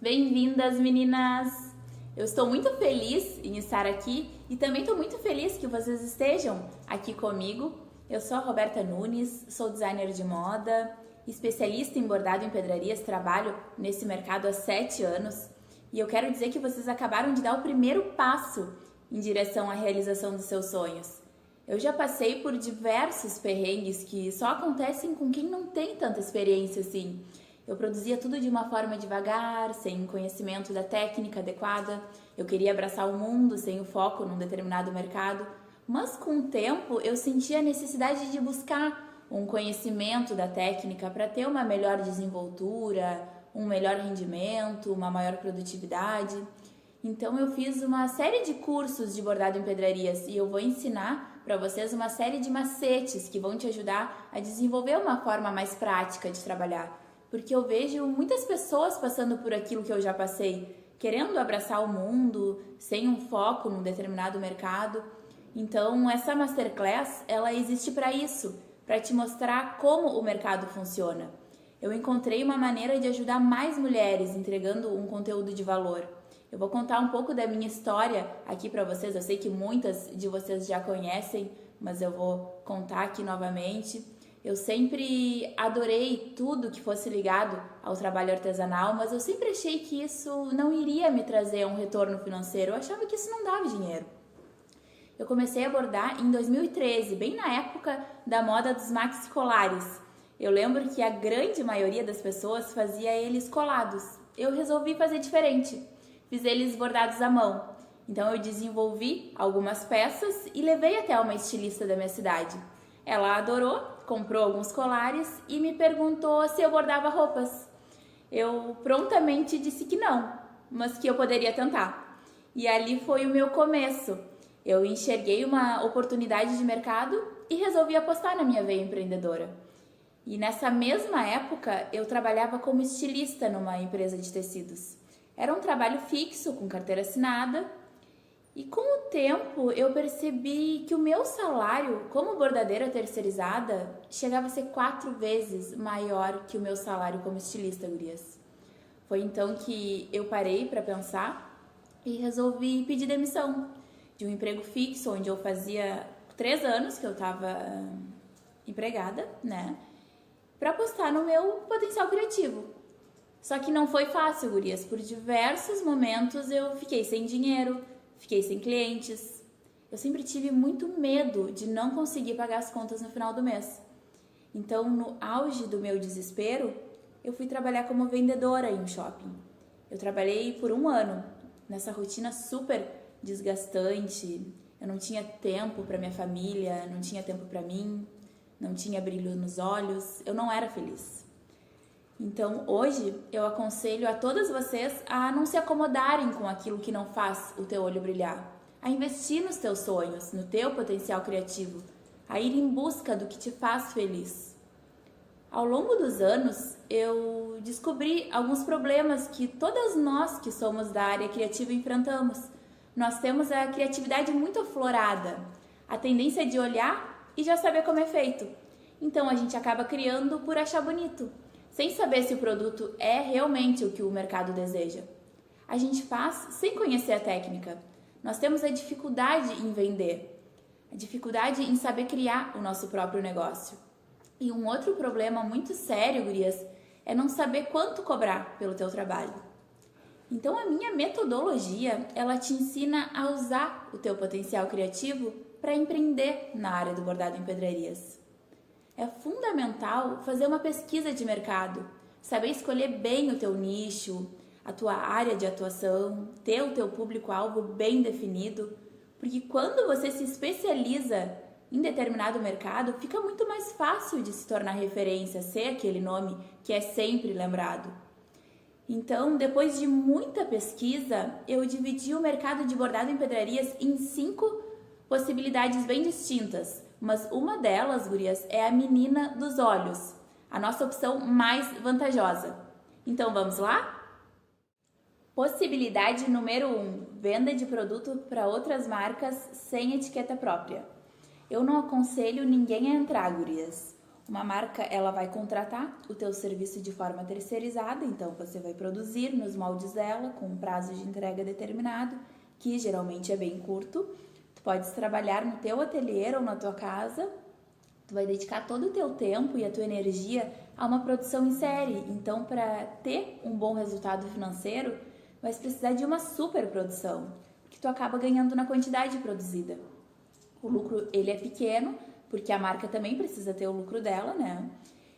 Bem-vindas, meninas! Eu estou muito feliz em estar aqui e também estou muito feliz que vocês estejam aqui comigo. Eu sou a Roberta Nunes, sou designer de moda, especialista em bordado em pedrarias, trabalho nesse mercado há 7 anos e eu quero dizer que vocês acabaram de dar o primeiro passo em direção à realização dos seus sonhos. Eu já passei por diversos perrengues que só acontecem com quem não tem tanta experiência assim. Eu produzia tudo de uma forma devagar, sem conhecimento da técnica adequada. Eu queria abraçar o mundo sem o foco num determinado mercado. Mas com o tempo eu sentia a necessidade de buscar um conhecimento da técnica para ter uma melhor desenvoltura, um melhor rendimento, uma maior produtividade. Então eu fiz uma série de cursos de bordado em pedrarias e eu vou ensinar para vocês uma série de macetes que vão te ajudar a desenvolver uma forma mais prática de trabalhar. Porque eu vejo muitas pessoas passando por aquilo que eu já passei, querendo abraçar o mundo, sem um foco num determinado mercado. Então, essa Masterclass, ela existe para isso, para te mostrar como o mercado funciona. Eu encontrei uma maneira de ajudar mais mulheres, entregando um conteúdo de valor. Eu vou contar um pouco da minha história aqui para vocês, eu sei que muitas de vocês já conhecem, mas eu vou contar aqui novamente. Eu sempre adorei tudo que fosse ligado ao trabalho artesanal, mas eu sempre achei que isso não iria me trazer um retorno financeiro. Eu achava que isso não dava dinheiro. Eu comecei a bordar em 2013, bem na época da moda dos maxi colares. Eu lembro que a grande maioria das pessoas fazia eles colados. Eu resolvi fazer diferente. Fiz eles bordados à mão. Então eu desenvolvi algumas peças e levei até uma estilista da minha cidade. Ela adorou, comprou alguns colares e me perguntou se eu bordava roupas. Eu prontamente disse que não, mas que eu poderia tentar. E ali foi o meu começo. Eu enxerguei uma oportunidade de mercado e resolvi apostar na minha veia empreendedora. E nessa mesma época eu trabalhava como estilista numa empresa de tecidos. Era um trabalho fixo, com carteira assinada. E com o tempo eu percebi que o meu salário como bordadeira terceirizada chegava a ser 4 vezes maior que o meu salário como estilista, gurias. Foi então que eu parei para pensar e resolvi pedir demissão de um emprego fixo, onde eu fazia 3 anos que eu estava empregada, né? Para apostar no meu potencial criativo. Só que não foi fácil, gurias. Por diversos momentos eu fiquei sem dinheiro, fiquei sem clientes. Eu sempre tive muito medo de não conseguir pagar as contas no final do mês. Então, no auge do meu desespero, eu fui trabalhar como vendedora em um shopping. Eu trabalhei por 1 ano, nessa rotina super desgastante. Eu não tinha tempo para minha família, não tinha tempo para mim, não tinha brilho nos olhos, eu não era feliz. Então, hoje, eu aconselho a todas vocês a não se acomodarem com aquilo que não faz o teu olho brilhar, a investir nos teus sonhos, no teu potencial criativo, a ir em busca do que te faz feliz. Ao longo dos anos, eu descobri alguns problemas que todas nós que somos da área criativa enfrentamos. Nós temos a criatividade muito aflorada, a tendência de olhar e já saber como é feito. Então, a gente acaba criando por achar bonito, sem saber se o produto é realmente o que o mercado deseja. A gente faz sem conhecer a técnica. Nós temos a dificuldade em vender, a dificuldade em saber criar o nosso próprio negócio. E um outro problema muito sério, gurias, é não saber quanto cobrar pelo teu trabalho. Então a minha metodologia, ela te ensina a usar o teu potencial criativo para empreender na área do bordado em pedrarias. É fundamental fazer uma pesquisa de mercado, saber escolher bem o teu nicho, a tua área de atuação, ter o teu público-alvo bem definido, porque quando você se especializa em determinado mercado, fica muito mais fácil de se tornar referência, ser aquele nome que é sempre lembrado. Então, depois de muita pesquisa, eu dividi o mercado de bordado em pedrarias em 5 possibilidades bem distintas, mas uma delas, gurias, é a menina dos olhos, a nossa opção mais vantajosa. Então vamos lá? Possibilidade número 1, venda de produto para outras marcas sem etiqueta própria. Eu não aconselho ninguém a entrar, gurias. Uma marca, ela vai contratar o teu serviço de forma terceirizada, então você vai produzir nos moldes dela com um prazo de entrega determinado, que geralmente é bem curto. Tu podes trabalhar no teu ateliê ou na tua casa. Tu vai dedicar todo o teu tempo e a tua energia a uma produção em série. Então, para ter um bom resultado financeiro, vai precisar de uma super produção, que tu acaba ganhando na quantidade produzida. O lucro, ele é pequeno, porque a marca também precisa ter o lucro dela, né?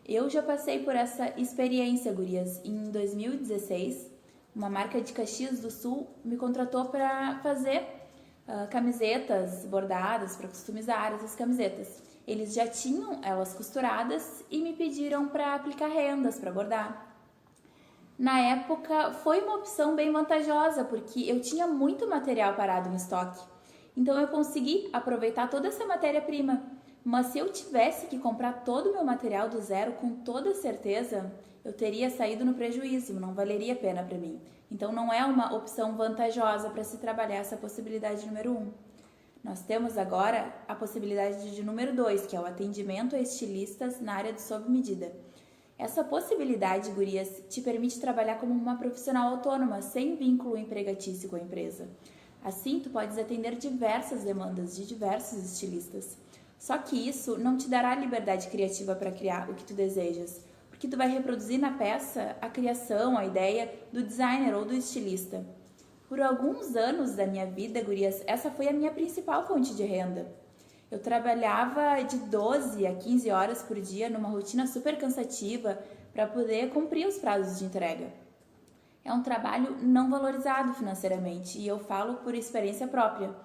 Eu já passei por essa experiência, gurias. Em 2016, uma marca de Caxias do Sul me contratou para fazer camisetas bordadas, para customizar essas camisetas. Eles já tinham elas costuradas e me pediram para aplicar rendas, para bordar. Na época, foi uma opção bem vantajosa, porque eu tinha muito material parado em estoque. Então, eu consegui aproveitar toda essa matéria-prima. Mas se eu tivesse que comprar todo o meu material do zero, com toda certeza, eu teria saído no prejuízo, não valeria a pena para mim. Então, não é uma opção vantajosa para se trabalhar essa possibilidade número 1. Nós temos agora a possibilidade de número 2, que é o atendimento a estilistas na área de sob medida. Essa possibilidade, gurias, te permite trabalhar como uma profissional autônoma, sem vínculo empregatício com a empresa. Assim, tu podes atender diversas demandas de diversos estilistas. Só que isso não te dará liberdade criativa para criar o que tu desejas, porque tu vai reproduzir na peça a criação, a ideia do designer ou do estilista. Por alguns anos da minha vida, gurias, essa foi a minha principal fonte de renda. Eu trabalhava de 12 a 15 horas por dia numa rotina super cansativa para poder cumprir os prazos de entrega. É um trabalho não valorizado financeiramente e eu falo por experiência própria.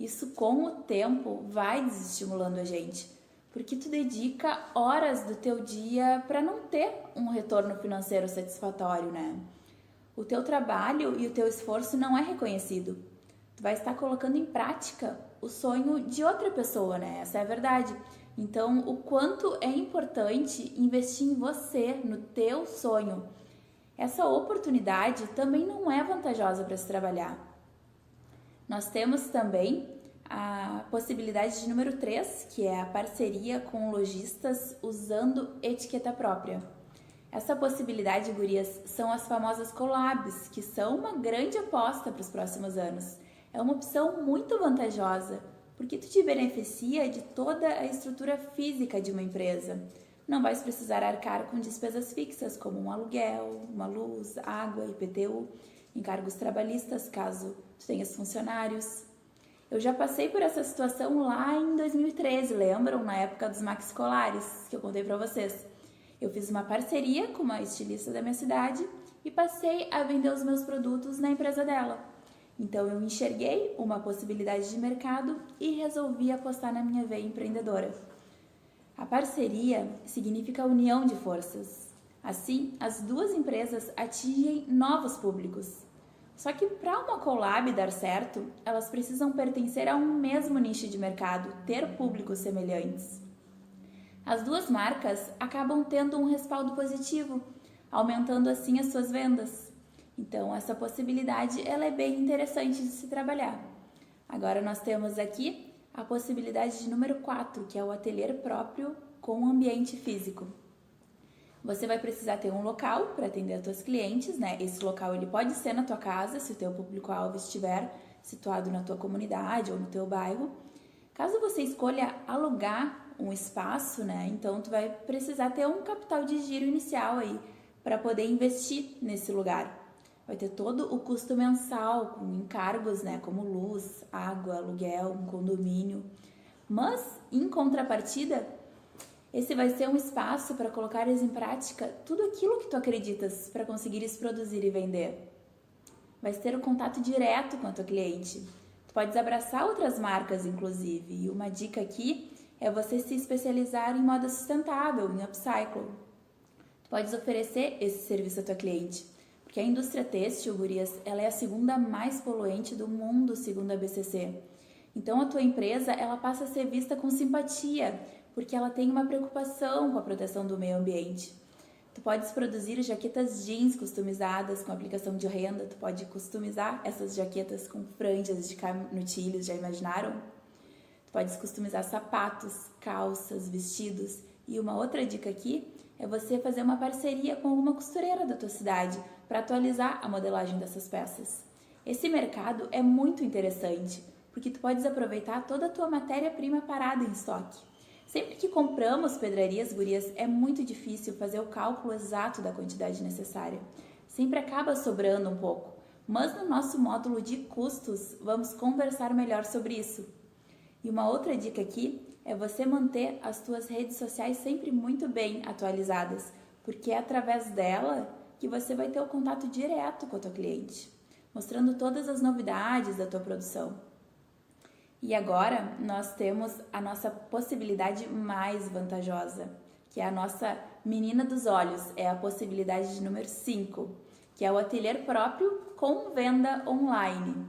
Isso, com o tempo, vai desestimulando a gente, porque tu dedica horas do teu dia para não ter um retorno financeiro satisfatório, né? O teu trabalho e o teu esforço não é reconhecido. Tu vai estar colocando em prática o sonho de outra pessoa, né? Essa é a verdade. Então, o quanto é importante investir em você, no teu sonho. Essa oportunidade também não é vantajosa para se trabalhar. Nós temos também a possibilidade de número 3, que é a parceria com lojistas usando etiqueta própria. Essa possibilidade, gurias, são as famosas collabs, que são uma grande aposta para os próximos anos. É uma opção muito vantajosa, porque tu te beneficia de toda a estrutura física de uma empresa. Não vais precisar arcar com despesas fixas, como um aluguel, uma luz, água, IPTU, encargos trabalhistas, caso tu tenhas funcionários. Eu já passei por essa situação lá em 2013, lembram? Na época dos maxi colares, que eu contei para vocês. Eu fiz uma parceria com uma estilista da minha cidade e passei a vender os meus produtos na empresa dela. Então eu enxerguei uma possibilidade de mercado e resolvi apostar na minha veia empreendedora. A parceria significa a união de forças. Assim, as duas empresas atingem novos públicos. Só que para uma collab dar certo, elas precisam pertencer a um mesmo nicho de mercado, ter públicos semelhantes. As duas marcas acabam tendo um respaldo positivo, aumentando assim as suas vendas. Então, essa possibilidade ela é bem interessante de se trabalhar. Agora nós temos aqui a possibilidade de número 4, que é o ateliê próprio com ambiente físico. Você vai precisar ter um local para atender as tuas clientes, né? Esse local ele pode ser na tua casa, se o teu público-alvo estiver situado na tua comunidade ou no teu bairro. Caso você escolha alugar um espaço, né? Então tu vai precisar ter um capital de giro inicial aí para poder investir nesse lugar. Vai ter todo o custo mensal com encargos, né? Como luz, água, aluguel, um condomínio. Mas em contrapartida, esse vai ser um espaço para colocares em prática tudo aquilo que tu acreditas para conseguires produzir e vender. Vai ter um contato direto com a tua cliente. Tu podes abraçar outras marcas, inclusive. E uma dica aqui é você se especializar em moda sustentável, em upcycle. Tu podes oferecer esse serviço à tua cliente, porque a indústria têxtil, gurias, ela é a segunda mais poluente do mundo, segundo a BCC. Então a tua empresa, ela passa a ser vista com simpatia, porque ela tem uma preocupação com a proteção do meio ambiente. Tu podes produzir jaquetas jeans customizadas com aplicação de renda, tu pode customizar essas jaquetas com franjas de canutilhos, já imaginaram? Tu podes customizar sapatos, calças, vestidos E uma outra dica aqui é você fazer uma parceria com alguma costureira da tua cidade para atualizar a modelagem dessas peças. Esse mercado é muito interessante, porque tu podes aproveitar toda a tua matéria-prima parada em estoque. Sempre que compramos pedrarias, gurias, é muito difícil fazer o cálculo exato da quantidade necessária. Sempre acaba sobrando um pouco, mas no nosso módulo de custos vamos conversar melhor sobre isso. E uma outra dica aqui é você manter as tuas redes sociais sempre muito bem atualizadas, porque é através dela que você vai ter o contato direto com o teu cliente, mostrando todas as novidades da tua produção. E agora nós temos a nossa possibilidade mais vantajosa, que é a nossa menina dos olhos, é a possibilidade de número 5, que é o ateliê próprio com venda online.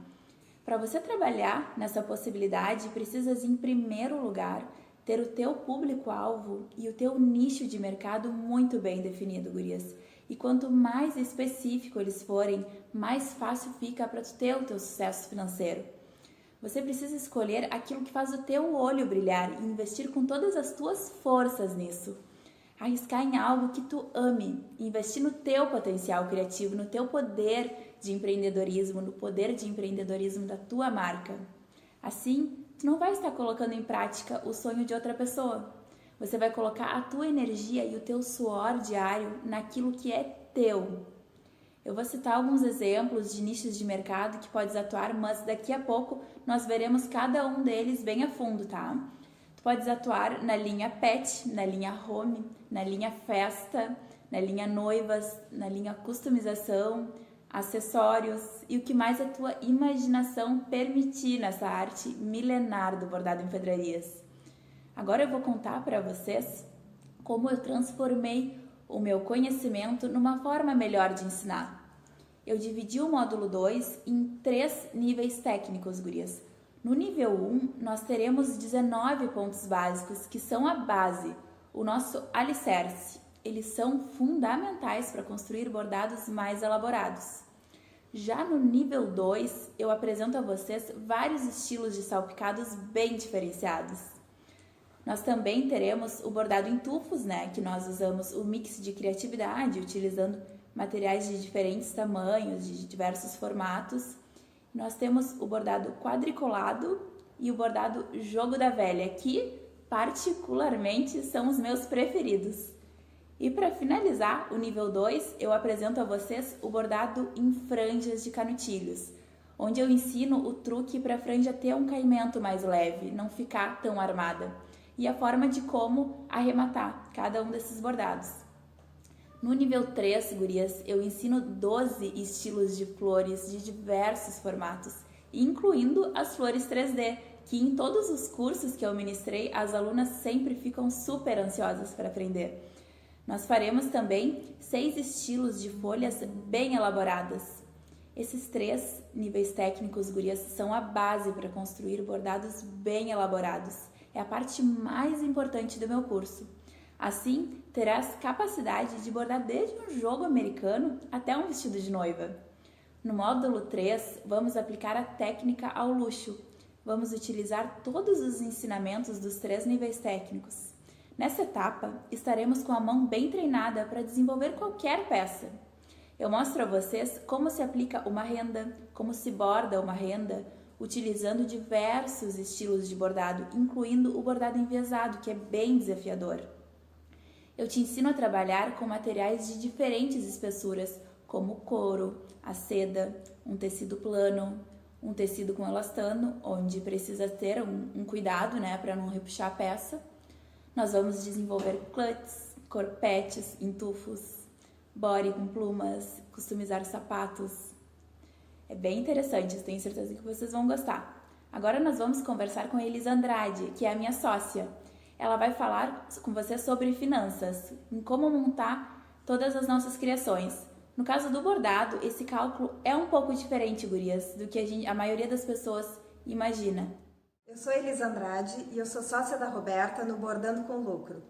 Para você trabalhar nessa possibilidade, precisas, em primeiro lugar, ter o teu público-alvo e o teu nicho de mercado muito bem definido, gurias. E quanto mais específico eles forem, mais fácil fica para tu ter o teu sucesso financeiro. Você precisa escolher aquilo que faz o teu olho brilhar e investir com todas as tuas forças nisso. Arriscar em algo que tu ame, investir no teu potencial criativo, no teu poder de empreendedorismo, no poder de empreendedorismo da tua marca. Assim, tu não vai estar colocando em prática o sonho de outra pessoa. Você vai colocar a tua energia e o teu suor diário naquilo que é teu. Eu vou citar alguns exemplos de nichos de mercado que podes atuar, mas daqui a pouco nós veremos cada um deles bem a fundo, tá? Podes atuar na linha pet, na linha home, na linha festa, na linha noivas, na linha customização, acessórios e o que mais a tua imaginação permitir nessa arte milenar do bordado em pedrarias. Agora eu vou contar para vocês como eu transformei o meu conhecimento numa forma melhor de ensinar. Eu dividi o módulo 2 em 3 níveis técnicos, gurias. No nível 1, nós teremos 19 pontos básicos, que são a base, o nosso alicerce. Eles são fundamentais para construir bordados mais elaborados. Já no nível 2, eu apresento a vocês vários estilos de salpicados bem diferenciados. Nós também teremos o bordado em tufos, que nós usamos o mix de criatividade, utilizando materiais de diferentes tamanhos, de diversos formatos. Nós temos o bordado quadriculado e o bordado jogo da velha, que particularmente são os meus preferidos. E para finalizar o nível 2, eu apresento a vocês o bordado em franjas de canutilhos, onde eu ensino o truque para a franja ter um caimento mais leve, não ficar tão armada, e a forma de como arrematar cada um desses bordados. No nível 3, gurias, eu ensino 12 estilos de flores de diversos formatos, incluindo as flores 3D, que em todos os cursos que eu ministrei, as alunas sempre ficam super ansiosas para aprender. Nós faremos também 6 estilos de folhas bem elaboradas. Esses 3 níveis técnicos, gurias, são a base para construir bordados bem elaborados. É a parte mais importante do meu curso. Assim, terás capacidade de bordar desde um jogo americano até um vestido de noiva. No módulo 3, vamos aplicar a técnica ao luxo. Vamos utilizar todos os ensinamentos dos 3 níveis técnicos. Nessa etapa, estaremos com a mão bem treinada para desenvolver qualquer peça. Eu mostro a vocês como se aplica uma renda, como se borda uma renda, utilizando diversos estilos de bordado, incluindo o bordado enviesado, que é bem desafiador. Eu te ensino a trabalhar com materiais de diferentes espessuras, como o couro, a seda, um tecido plano, um tecido com elastano, onde precisa ter um cuidado, para não repuxar a peça. Nós vamos desenvolver cluts, corpetes, entufos, body com plumas, customizar sapatos. É bem interessante, tenho certeza que vocês vão gostar. Agora nós vamos conversar com a Elisa Andrade, que é a minha sócia. Ela vai falar com você sobre finanças, em como montar todas as nossas criações. No caso do bordado, esse cálculo é um pouco diferente, gurias, do que a maioria das pessoas imagina. Eu sou Elisa Andrade e eu sou sócia da Roberta no Bordando com Lucro.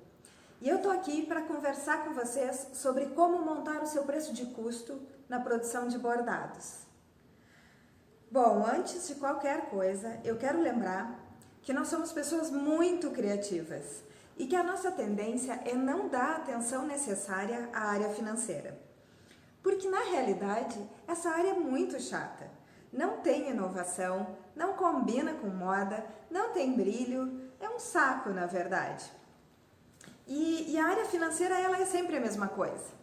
E eu tô aqui para conversar com vocês sobre como montar o seu preço de custo na produção de bordados. Bom, antes de qualquer coisa, eu quero lembrar que nós somos pessoas muito criativas e que a nossa tendência é não dar a atenção necessária à área financeira. Porque na realidade, essa área é muito chata. Não tem inovação, não combina com moda, não tem brilho, é um saco na verdade. E a área financeira ela é sempre a mesma coisa.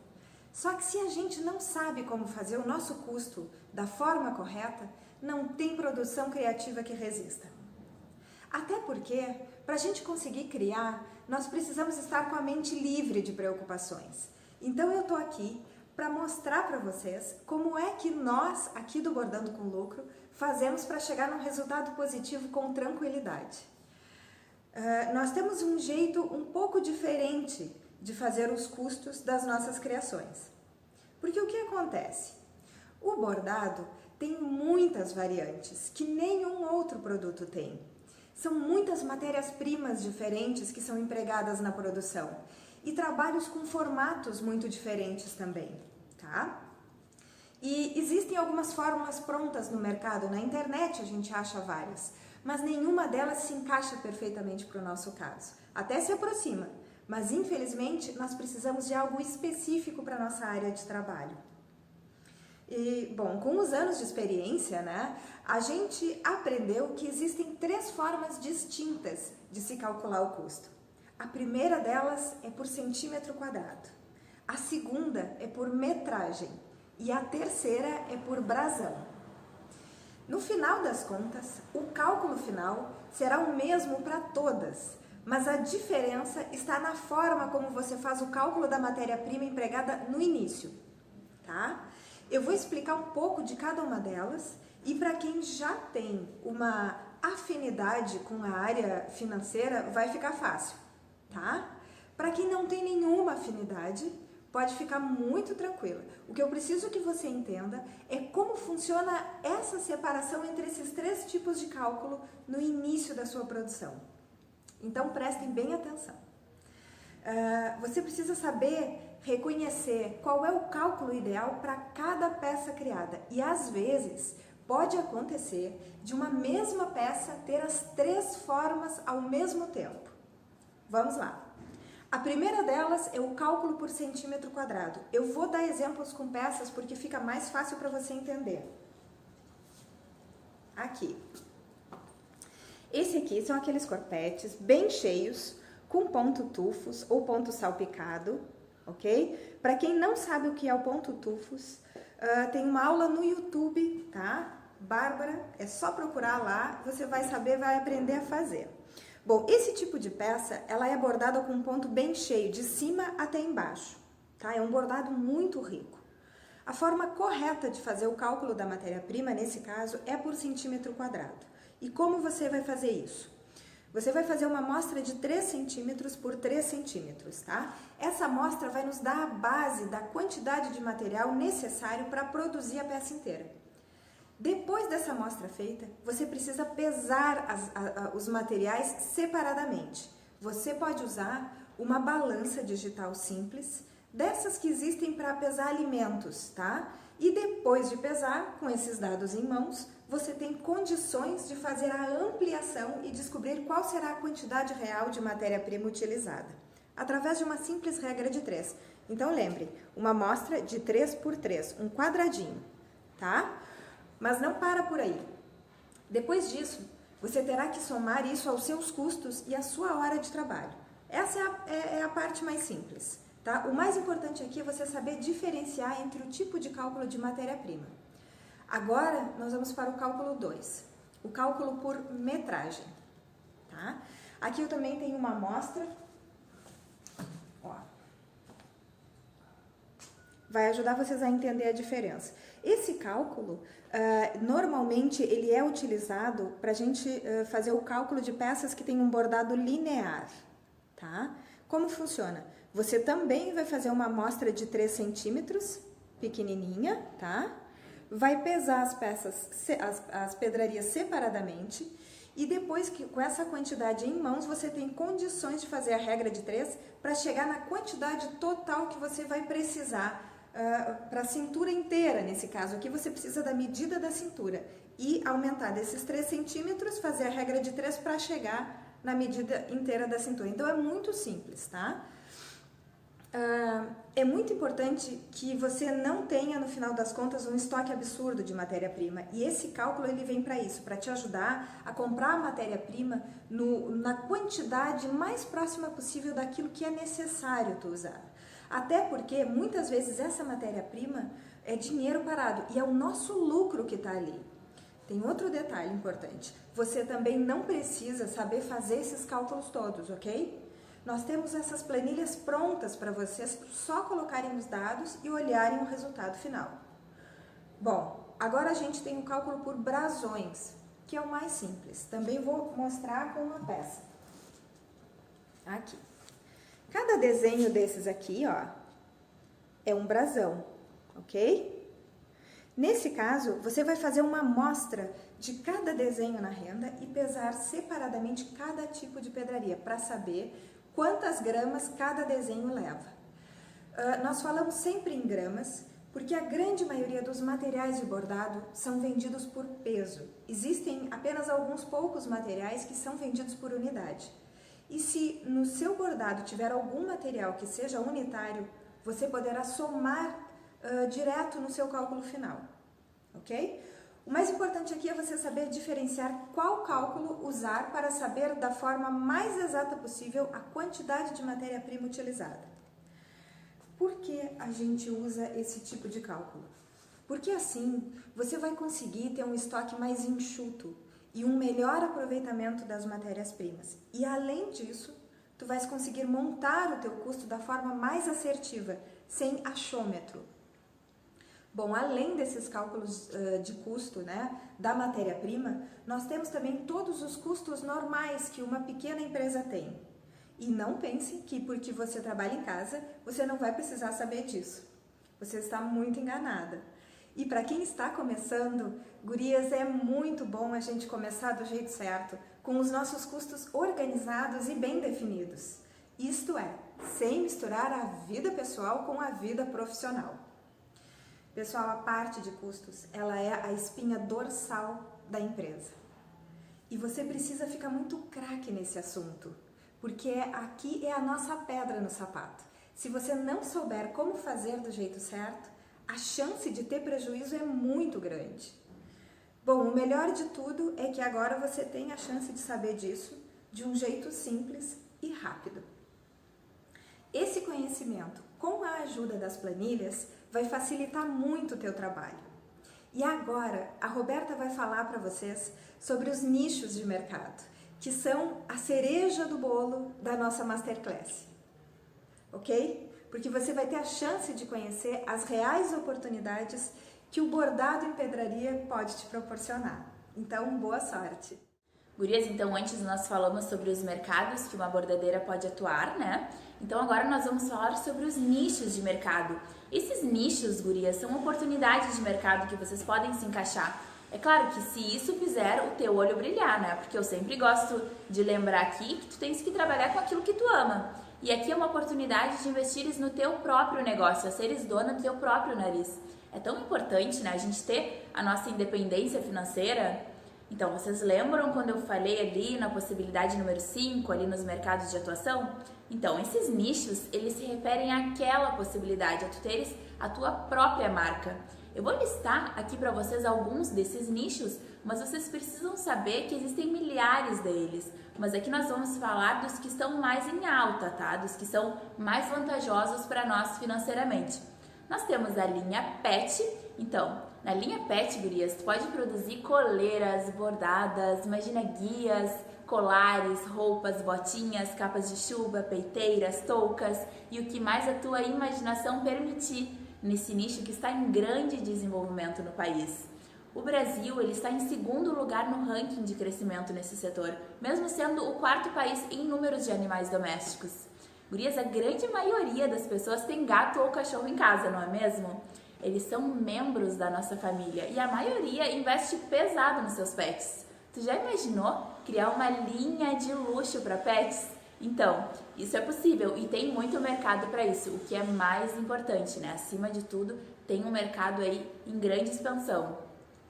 Só que se a gente não sabe como fazer o nosso custo da forma correta, não tem produção criativa que resista. Até porque, para a gente conseguir criar, nós precisamos estar com a mente livre de preocupações. Então eu estou aqui para mostrar para vocês como é que nós, aqui do Bordando com Lucro, fazemos para chegar num resultado positivo com tranquilidade. Nós temos um jeito um pouco diferente de fazer os custos das nossas criações. Porque o que acontece? O bordado tem muitas variantes que nenhum outro produto tem. São muitas matérias-primas diferentes que são empregadas na produção e trabalhos com formatos muito diferentes também, tá? E existem algumas formas prontas no mercado, na internet a gente acha várias, mas nenhuma delas se encaixa perfeitamente para o nosso caso. Até se aproxima, mas infelizmente nós precisamos de algo específico para a nossa área de trabalho. E, bom, com os anos de experiência, né, a gente aprendeu que existem 3 formas distintas de se calcular o custo. A primeira delas é por centímetro quadrado, a segunda é por metragem e a terceira é por brasão. No final das contas, o cálculo final será o mesmo para todas, mas a diferença está na forma como você faz o cálculo da matéria-prima empregada no início, tá? Eu vou explicar um pouco de cada uma delas e para quem já tem uma afinidade com a área financeira vai ficar fácil, tá? Para quem não tem nenhuma afinidade, pode ficar muito tranquila. O que eu preciso que você entenda é como funciona essa separação entre esses 3 tipos de cálculo no início da sua produção. Então prestem bem atenção. Você precisa saber reconhecer qual é o cálculo ideal para cada peça criada. E às vezes pode acontecer de uma mesma peça ter as 3 formas ao mesmo tempo. Vamos lá. A primeira delas é o cálculo por centímetro quadrado. Eu vou dar exemplos com peças porque fica mais fácil para você entender. Aqui. Esse aqui são aqueles corpetes bem cheios, com ponto tufos ou ponto salpicado, ok? Para quem não sabe o que é o ponto tufos, tem uma aula no YouTube, tá? Bárbara, é só procurar lá, você vai saber, vai aprender a fazer. Bom, esse tipo de peça, ela é bordada com um ponto bem cheio, de cima até embaixo, tá? É um bordado muito rico. A forma correta de fazer o cálculo da matéria-prima, nesse caso, é por centímetro quadrado. E como você vai fazer isso? Você vai fazer uma amostra de 3 centímetros por 3 centímetros, tá? Essa amostra vai nos dar a base da quantidade de material necessário para produzir a peça inteira. Depois dessa amostra feita, você precisa pesar os materiais separadamente. Você pode usar uma balança digital simples, dessas que existem para pesar alimentos, tá? E depois de pesar, com esses dados em mãos, você tem condições de fazer a ampliação e descobrir qual será a quantidade real de matéria-prima utilizada, através de uma simples regra de 3. Então lembre, uma amostra de 3 por 3, um quadradinho, tá? Mas não para por aí. Depois disso, você terá que somar isso aos seus custos e à sua hora de trabalho. Essa é a parte mais simples, tá? O mais importante aqui é você saber diferenciar entre o tipo de cálculo de matéria-prima. Agora, nós vamos para o cálculo 2, o cálculo por metragem, tá? Aqui eu também tenho uma amostra, ó. Vai ajudar vocês a entender a diferença. Esse cálculo, normalmente, ele é utilizado para a gente fazer o cálculo de peças que têm um bordado linear, tá? Como funciona? Você também vai fazer uma amostra de 3 centímetros, pequenininha, tá? Vai pesar as peças, as pedrarias separadamente e depois que com essa quantidade em mãos você tem condições de fazer a regra de 3 para chegar na quantidade total que você vai precisar para a cintura inteira. Nesse caso aqui você precisa da medida da cintura e aumentar desses 3 centímetros, fazer a regra de 3 para chegar na medida inteira da cintura. Então é muito simples, tá? É muito importante que você não tenha, no final das contas, um estoque absurdo de matéria-prima. E esse cálculo ele vem para isso, para te ajudar a comprar a matéria-prima na quantidade mais próxima possível daquilo que é necessário tu usar. Até porque, muitas vezes, essa matéria-prima é dinheiro parado e é o nosso lucro que está ali. Tem outro detalhe importante. Você também não precisa saber fazer esses cálculos todos, ok? Nós temos essas planilhas prontas para vocês só colocarem os dados e olharem o resultado final. Bom, agora a gente tem o cálculo por brasões, que é o mais simples. Também vou mostrar com uma peça. Aqui. Cada desenho desses aqui, ó, é um brasão, ok? Nesse caso, você vai fazer uma amostra de cada desenho na renda e pesar separadamente cada tipo de pedraria para saber quantas gramas cada desenho leva. Nós falamos sempre em gramas porque a grande maioria dos materiais de bordado são vendidos por peso. Existem apenas alguns poucos materiais que são vendidos por unidade. E se no seu bordado tiver algum material que seja unitário, você poderá somar direto no seu cálculo final, ok? O mais importante aqui é você saber diferenciar qual cálculo usar para saber da forma mais exata possível a quantidade de matéria-prima utilizada. Por que a gente usa esse tipo de cálculo? Porque assim você vai conseguir ter um estoque mais enxuto e um melhor aproveitamento das matérias-primas. E além disso, tu vais conseguir montar o teu custo da forma mais assertiva, sem achômetro. Bom, além desses cálculos de custo, né, da matéria-prima, nós temos também todos os custos normais que uma pequena empresa tem. E não pense que porque você trabalha em casa, você não vai precisar saber disso. Você está muito enganada. E para quem está começando, gurias, é muito bom a gente começar do jeito certo, com os nossos custos organizados e bem definidos. Isto é, sem misturar a vida pessoal com a vida profissional. Pessoal, a parte de custos, ela é a espinha dorsal da empresa. E você precisa ficar muito craque nesse assunto, porque aqui é a nossa pedra no sapato. Se você não souber como fazer do jeito certo, a chance de ter prejuízo é muito grande. Bom, o melhor de tudo é que agora você tem a chance de saber disso de um jeito simples e rápido. Esse conhecimento, com a ajuda das planilhas, vai facilitar muito o teu trabalho. E agora, a Roberta vai falar para vocês sobre os nichos de mercado, que são a cereja do bolo da nossa Masterclass. Ok? Porque você vai ter a chance de conhecer as reais oportunidades que o bordado em pedraria pode te proporcionar. Então, boa sorte! Gurias, então antes nós falamos sobre os mercados que uma bordadeira pode atuar, né? Então agora nós vamos falar sobre os nichos de mercado. Esses nichos, gurias, são oportunidades de mercado que vocês podem se encaixar. É claro que se isso fizer o teu olho brilhar, né? Porque eu sempre gosto de lembrar aqui que tu tens que trabalhar com aquilo que tu ama. E aqui é uma oportunidade de investires no teu próprio negócio, a seres dona do teu próprio nariz. É tão importante, né, a gente ter a nossa independência financeira. Então, vocês lembram quando eu falei ali na possibilidade número 5, ali nos mercados de atuação? Então, esses nichos, eles se referem àquela possibilidade, a tu teres a tua própria marca. Eu vou listar aqui para vocês alguns desses nichos, mas vocês precisam saber que existem milhares deles. Mas aqui nós vamos falar dos que estão mais em alta, tá? Dos que são mais vantajosos para nós financeiramente. Nós temos a linha PET. Então, na linha PET, gurias, tu pode produzir coleiras, bordadas, imagina guias, colares, roupas, botinhas, capas de chuva, peiteiras, toucas e o que mais a tua imaginação permitir nesse nicho que está em grande desenvolvimento no país. O Brasil ele está em segundo lugar no ranking de crescimento nesse setor, mesmo sendo o quarto país em números de animais domésticos. Gurias, a grande maioria das pessoas tem gato ou cachorro em casa, não é mesmo? Eles são membros da nossa família e a maioria investe pesado nos seus pets. Tu já imaginou criar uma linha de luxo para pets? Então, isso é possível e tem muito mercado para isso, o que é mais importante, né? Acima de tudo, tem um mercado aí em grande expansão.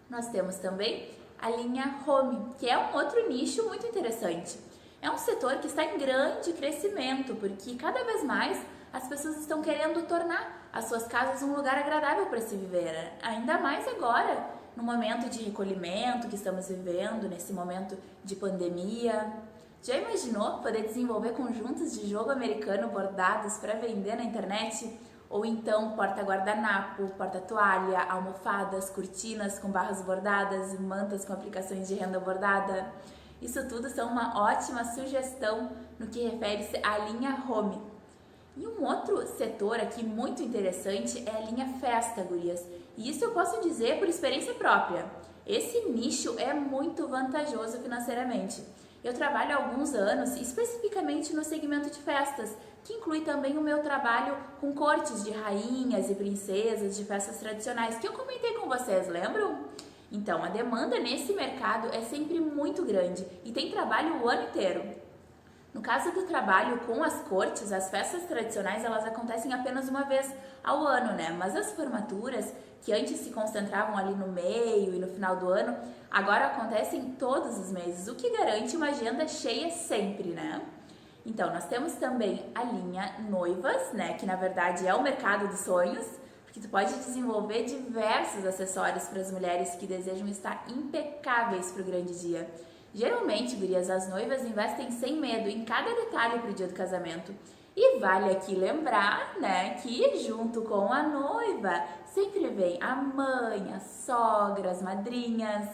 Nós temos também a linha Home, que é um outro nicho muito interessante. É um setor que está em grande crescimento, porque cada vez mais as pessoas estão querendo tornar as suas casas um lugar agradável para se viver, ainda mais agora, no momento de recolhimento que estamos vivendo, nesse momento de pandemia. Já imaginou poder desenvolver conjuntos de jogo americano bordados para vender na internet? Ou então porta-guardanapo, porta-toalha, almofadas, cortinas com barras bordadas, mantas com aplicações de renda bordada? Isso tudo são uma ótima sugestão no que refere-se à linha Home. E um outro setor aqui muito interessante é a linha Festa, gurias. E isso eu posso dizer por experiência própria. Esse nicho é muito vantajoso financeiramente. Eu trabalho há alguns anos especificamente no segmento de festas, que inclui também o meu trabalho com cortes de rainhas e princesas de festas tradicionais, que eu comentei com vocês, lembram? Então, a demanda nesse mercado é sempre muito grande e tem trabalho o ano inteiro. No caso do trabalho com as cortes, as festas tradicionais elas acontecem apenas uma vez ao ano, né? Mas as formaturas, que antes se concentravam ali no meio e no final do ano, agora acontecem todos os meses, o que garante uma agenda cheia sempre, né? Então, nós temos também a linha Noivas, né? Que na verdade é o mercado dos sonhos, porque tu pode desenvolver diversos acessórios para as mulheres que desejam estar impecáveis para o grande dia. Geralmente, gurias, as noivas investem sem medo em cada detalhe para o dia do casamento. E vale aqui lembrar, né, que junto com a noiva sempre vem a mãe, a sogra, as madrinhas.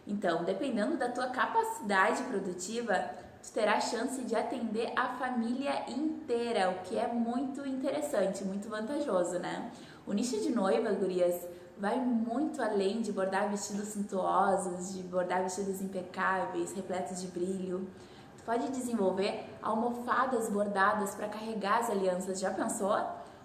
Então, dependendo da tua capacidade produtiva, tu terá a chance de atender a família inteira, o que é muito interessante, muito vantajoso, né? O nicho de noiva, gurias, vai muito além de bordar vestidos suntuosos, de bordar vestidos impecáveis, repletos de brilho. Tu pode desenvolver almofadas bordadas para carregar as alianças, já pensou?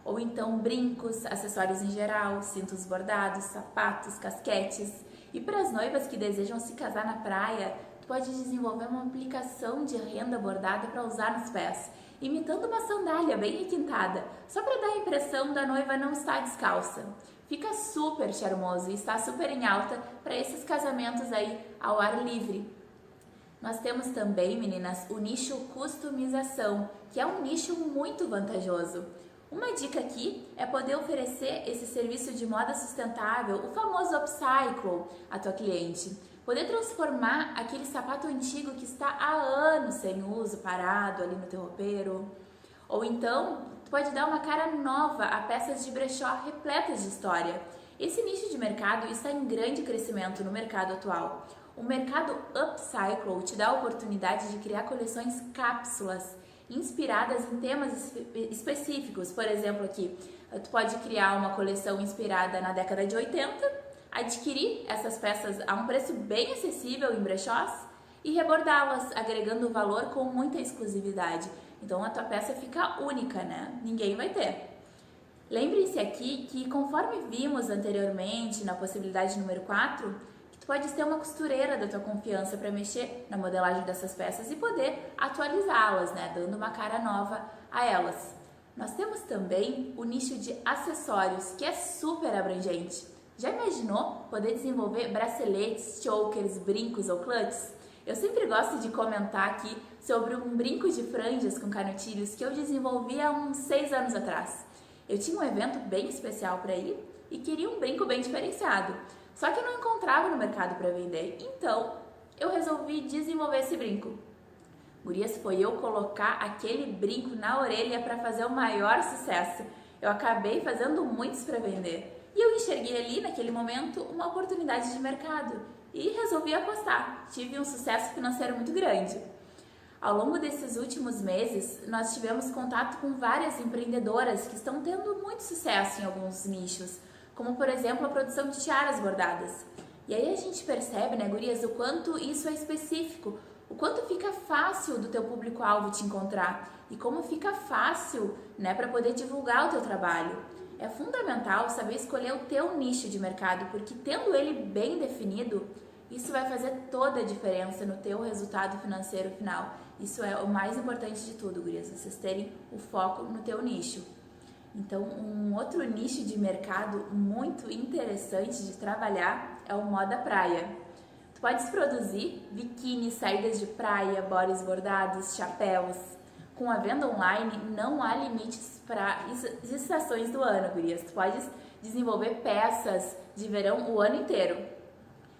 Ou então brincos, acessórios em geral, cintos bordados, sapatos, casquetes. E para as noivas que desejam se casar na praia, tu pode desenvolver uma aplicação de renda bordada para usar nos pés, imitando uma sandália bem requintada, só para dar a impressão da noiva não estar descalça. Fica super charmoso e está super em alta para esses casamentos aí ao ar livre. Nós temos também, meninas, o nicho customização, que é um nicho muito vantajoso. Uma dica aqui é poder oferecer esse serviço de moda sustentável, o famoso upcycle, à tua cliente. Poder transformar aquele sapato antigo que está há anos sem uso, parado ali no teu roupeiro. Ou então, tu pode dar uma cara nova a peças de brechó repletas de história. Esse nicho de mercado está em grande crescimento no mercado atual. O mercado upcycle te dá a oportunidade de criar coleções cápsulas inspiradas em temas específicos. Por exemplo, aqui, tu pode criar uma coleção inspirada na década de 80, adquirir essas peças a um preço bem acessível em brechós e rebordá-las, agregando valor com muita exclusividade. Então a tua peça fica única, né? Ninguém vai ter. Lembre-se aqui que, conforme vimos anteriormente na possibilidade número 4, que tu pode ter uma costureira da tua confiança para mexer na modelagem dessas peças e poder atualizá-las, né? Dando uma cara nova a elas. Nós temos também o nicho de acessórios, que é super abrangente. Já imaginou poder desenvolver braceletes, chokers, brincos ou clutches? Eu sempre gosto de comentar aqui sobre um brinco de franjas com canutilhos que eu desenvolvi há uns 6 anos atrás. Eu tinha um evento bem especial para ir e queria um brinco bem diferenciado, só que não encontrava no mercado para vender, então eu resolvi desenvolver esse brinco. Gurias, foi eu colocar aquele brinco na orelha para fazer o maior sucesso. Eu acabei fazendo muitos para vender e eu enxerguei ali naquele momento uma oportunidade de mercado e resolvi apostar. Tive um sucesso financeiro muito grande. Ao longo desses últimos meses, nós tivemos contato com várias empreendedoras que estão tendo muito sucesso em alguns nichos, como por exemplo a produção de tiaras bordadas. E aí a gente percebe, né, gurias, o quanto isso é específico, o quanto fica fácil do teu público-alvo te encontrar e como fica fácil, né, para poder divulgar o teu trabalho. É fundamental saber escolher o teu nicho de mercado, porque tendo ele bem definido, isso vai fazer toda a diferença no teu resultado financeiro final. Isso é o mais importante de tudo, gurias, vocês terem o foco no teu nicho. Então, um outro nicho de mercado muito interessante de trabalhar é o moda praia. Tu podes produzir biquínis, saídas de praia, bodies bordados, chapéus. Com a venda online, não há limites para as estações do ano, gurias. Tu podes desenvolver peças de verão o ano inteiro.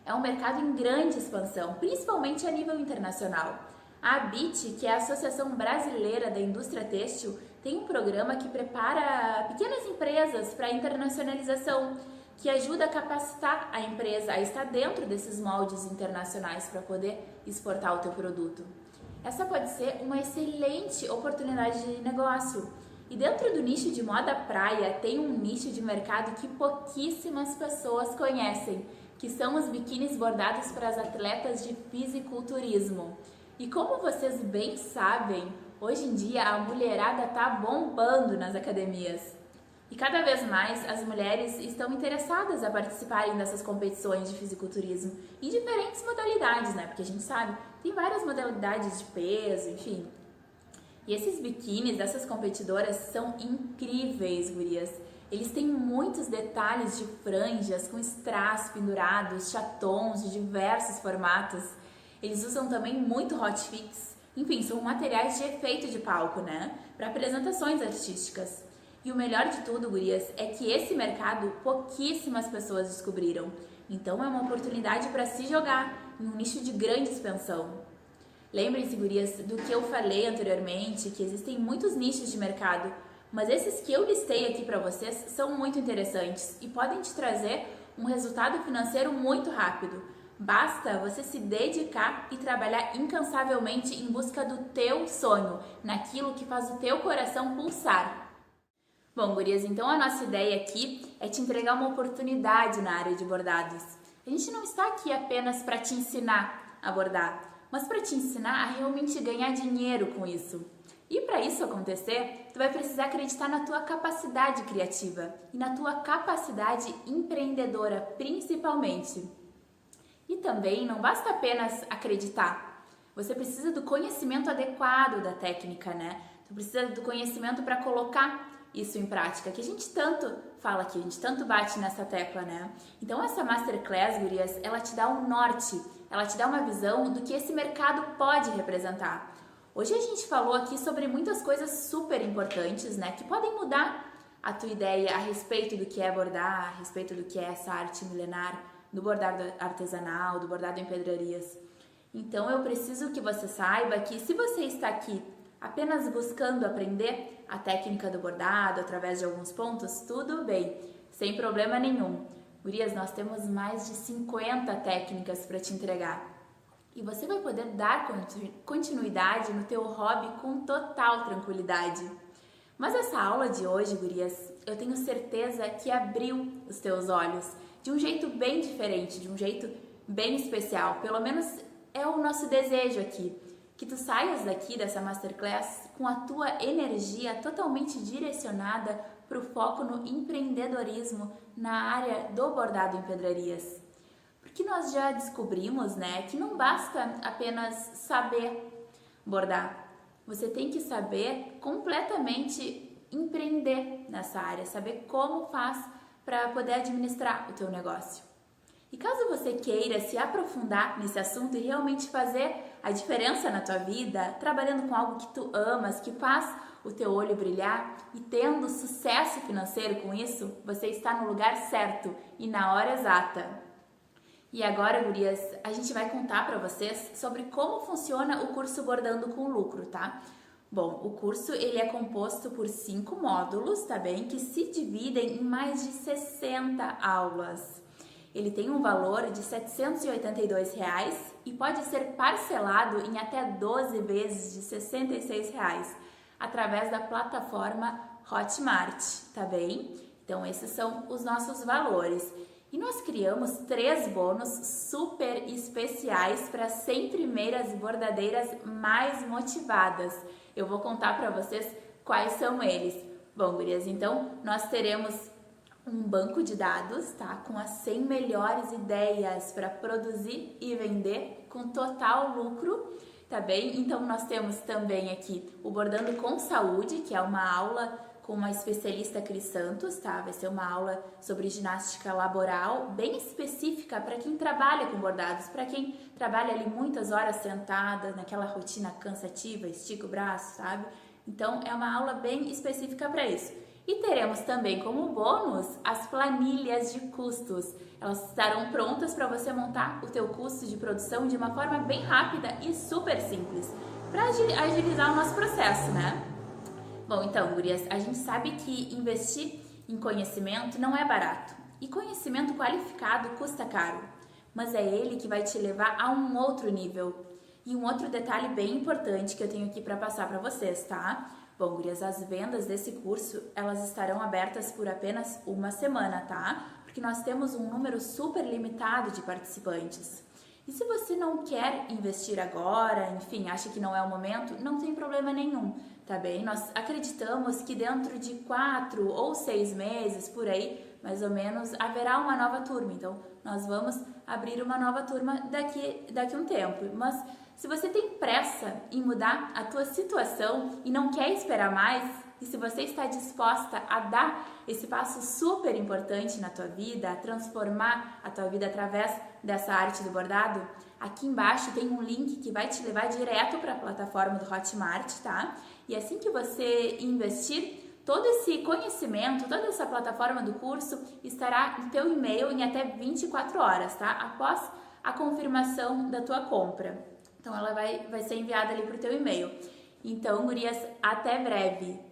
É um mercado em grande expansão, principalmente a nível internacional. A ABIT, que é a Associação Brasileira da Indústria Têxtil, tem um programa que prepara pequenas empresas para a internacionalização, que ajuda a capacitar a empresa a estar dentro desses moldes internacionais para poder exportar o teu produto. Essa pode ser uma excelente oportunidade de negócio. E dentro do nicho de moda praia, tem um nicho de mercado que pouquíssimas pessoas conhecem, que são os biquínis bordados para as atletas de fisiculturismo. E como vocês bem sabem, hoje em dia a mulherada tá bombando nas academias. E cada vez mais as mulheres estão interessadas a participarem dessas competições de fisiculturismo em diferentes modalidades, né? Porque a gente sabe, tem várias modalidades de peso, enfim. E esses biquínis dessas competidoras são incríveis, gurias. Eles têm muitos detalhes de franjas com strass pendurados, chatons de diversos formatos. Eles usam também muito hotfix. Enfim, são materiais de efeito de palco, né? Para apresentações artísticas. E o melhor de tudo, gurias, é que esse mercado pouquíssimas pessoas descobriram. Então é uma oportunidade para se jogar em um nicho de grande expansão. Lembrem-se, gurias, do que eu falei anteriormente, que existem muitos nichos de mercado, mas esses que eu listei aqui para vocês são muito interessantes e podem te trazer um resultado financeiro muito rápido. Basta você se dedicar e trabalhar incansavelmente em busca do teu sonho, naquilo que faz o teu coração pulsar. Bom, gurias, então a nossa ideia aqui é te entregar uma oportunidade na área de bordados. A gente não está aqui apenas para te ensinar a bordar, mas para te ensinar a realmente ganhar dinheiro com isso. E para isso acontecer, tu vai precisar acreditar na tua capacidade criativa e na tua capacidade empreendedora, principalmente. E também não basta apenas acreditar. Você precisa do conhecimento adequado da técnica, né? Tu precisa do conhecimento para colocar isso em prática, que a gente tanto fala aqui, a gente tanto bate nessa tecla, né? Então essa Masterclass, gurias, ela te dá um norte, ela te dá uma visão do que esse mercado pode representar. Hoje a gente falou aqui sobre muitas coisas super importantes, né? Que podem mudar a tua ideia a respeito do que é bordar, a respeito do que é essa arte milenar, do bordado artesanal, do bordado em pedrarias. Então eu preciso que você saiba que se você está aqui apenas buscando aprender a técnica do bordado através de alguns pontos, tudo bem, sem problema nenhum. Gurias, nós temos mais de 50 técnicas para te entregar. E você vai poder dar continuidade no teu hobby com total tranquilidade. Mas essa aula de hoje, gurias, eu tenho certeza que abriu os teus olhos de um jeito bem diferente, de um jeito bem especial. Pelo menos é o nosso desejo aqui. Que tu saias daqui dessa Masterclass com a tua energia totalmente direcionada para o foco no empreendedorismo na área do bordado em pedrarias. Porque nós já descobrimos, né, que não basta apenas saber bordar. Você tem que saber completamente empreender nessa área, saber como faz para poder administrar o teu negócio. E caso você queira se aprofundar nesse assunto e realmente fazer a diferença na tua vida, trabalhando com algo que tu amas, que faz o teu olho brilhar e tendo sucesso financeiro com isso, você está no lugar certo e na hora exata. E agora, gurias, a gente vai contar para vocês sobre como funciona o curso Bordando com Lucro, tá? Bom, o curso ele é composto por 5 módulos, tá bem? Que se dividem em mais de 60 aulas. Ele tem um valor de R$ 782 e pode ser parcelado em até 12 vezes de R$ 66 através da plataforma Hotmart, tá bem? Então esses são os nossos valores. E nós criamos 3 bônus super especiais para as 100 primeiras bordadeiras mais motivadas. Eu vou contar para vocês quais são eles. Bom, gurias, então nós teremos um banco de dados, tá? Com as 100 melhores ideias para produzir e vender com total lucro, tá bem? Então nós temos também aqui o Bordando com Saúde, que é uma aula com uma especialista Cris Santos, tá? Vai ser uma aula sobre ginástica laboral, bem específica para quem trabalha com bordados, para quem trabalha ali muitas horas sentada, naquela rotina cansativa, estica o braço, sabe? Então, é uma aula bem específica para isso. E teremos também como bônus as planilhas de custos. Elas estarão prontas para você montar o teu custo de produção de uma forma bem rápida e super simples, para agilizar o nosso processo, né? Bom, então, gurias, a gente sabe que investir em conhecimento não é barato. E conhecimento qualificado custa caro, mas é ele que vai te levar a um outro nível. E um outro detalhe bem importante que eu tenho aqui para passar para vocês, tá? Bom, gurias, as vendas desse curso, elas estarão abertas por apenas uma semana, tá? Porque nós temos um número super limitado de participantes. E se você não quer investir agora, enfim, acha que não é o momento, não tem problema nenhum, tá bem? Nós acreditamos que dentro de 4 ou 6 meses, por aí, mais ou menos, haverá uma nova turma. Então, nós vamos abrir uma nova turma daqui a um tempo. Mas se você tem pressa em mudar a tua situação e não quer esperar mais, e se você está disposta a dar esse passo super importante na tua vida, a transformar a tua vida através dessa arte do bordado, aqui embaixo tem um link que vai te levar direto para a plataforma do Hotmart, tá? E assim que você investir, todo esse conhecimento, toda essa plataforma do curso estará no teu e-mail em até 24 horas, tá? Após a confirmação da tua compra. Então, ela vai ser enviada ali para o teu e-mail. Então, gurias, até breve!